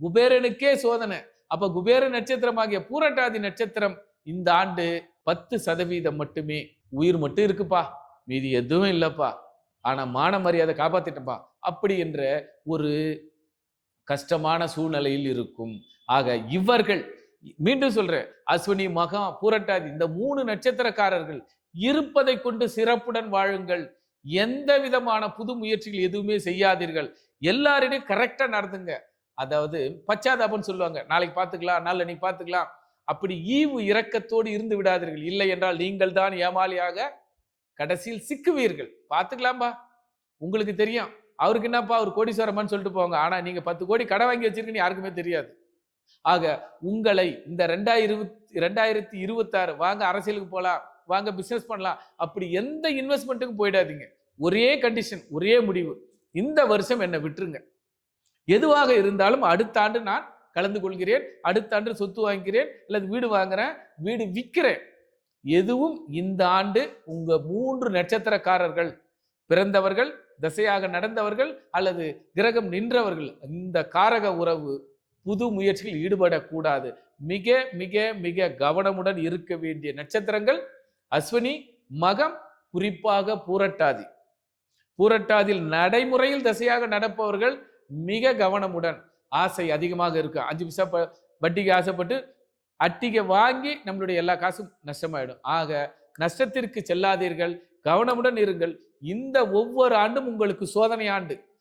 குபேரனுக்கே சோதனை. அப்ப குபேர நட்சத்திரமாகிய பூரட்டாதி நட்சத்திரம் இந்த ஆண்டு 10% மட்டுமே. உயிர் மட்டும் இருக்குப்பா, மீதி எதுவும் இல்லப்பா, ஆனா மான மரியாதை காப்பாத்திட்டப்பா அப்படி என்ற ஒரு கஷ்டமான சூழ்நிலையில் இருக்கும். ஆக இவர்கள், மீண்டும் சொல்றேன், அஸ்வினி மகா பூரட்டாதி இந்த 3 நட்சத்திரக்காரர்கள் இருப்பதை கொண்டு சிறப்புடன் வாழுங்கள். எந்த விதமான புது முயற்சிகள் எதுவுமே செய்யாதீர்கள். எல்லாரிடையும் கரெக்டா நடந்துங்க. அதாவது பச்சாதாபம் சொல்லுவாங்க, நாளைக்கு பார்த்துக்கலாம், நாளைக்கு பார்த்துக்கலாம். அப்படி ஈவு இரக்கத்தோடு இருந்து விடாதீர்கள். இல்லை என்றால் நீங்கள் தான் ஏமாளியாக கடைசியில் சிக்குவீர்கள். பார்த்துக்கலாம்பா, உங்களுக்கு தெரியும் அவருக்கு என்னப்பா அவர் கோடீஸ்வரமான்னு சொல்லிட்டு போவாங்க. ஆனா நீங்க 10 கோடி கடை வாங்கி வச்சிருக்கீங்கன்னு யாருக்குமே தெரியாது. ஆக உங்களை இந்த 2026 வாங்க அரசியலுக்கு போலாம், வாங்க பிசினஸ் பண்ணலாம், அப்படி எந்த இன்வெஸ்ட்மெண்ட்டுக்கும் போயிடாதீங்க. ஒரே கண்டிஷன், ஒரே முடிவு, இந்த வருஷம் என்னை விட்டுருங்க. எதுவாக இருந்தாலும் அடுத்த ஆண்டு நான் கலந்து கொள்கிறேன், அடுத்த ஆண்டு சொத்து வாங்கிக்கிறேன், அல்லது வீடு வாங்குறேன், வீடு விற்கிறேன். எதுவும் இந்த ஆண்டு உங்க 3 நட்சத்திரக்காரர்கள் பிறந்தவர்கள், தசையாக நடந்தவர்கள் அல்லது கிரகம் நின்றவர்கள், இந்த காரக உறவு புது முயற்சியில் ஈடுபடக்கூடாது. மிக மிக மிக கவனமுடன் இருக்க வேண்டிய நட்சத்திரங்கள் அஸ்வினி, மகம், குறிப்பாக பூரட்டாதி. பூரட்டாதியில் நடைமுறையில் தசையாக நடப்பவர்கள் மிக கவனமுடன். ஆசை அதிகமாக இருக்கு, 5 பைசா வட்டிக்கு ஆசைப்பட்டு அட்டிகை வாங்கி நம்மளுடைய எல்லா காசும் நஷ்டமாயிடும். ஆக நஷ்டத்திற்கு செல்லாதீர்கள், கவனமுடன் இருங்கள். இந்த ஒவ்வொரு ஆண்டும் உங்களுக்கு சோதனை ஆண்டு.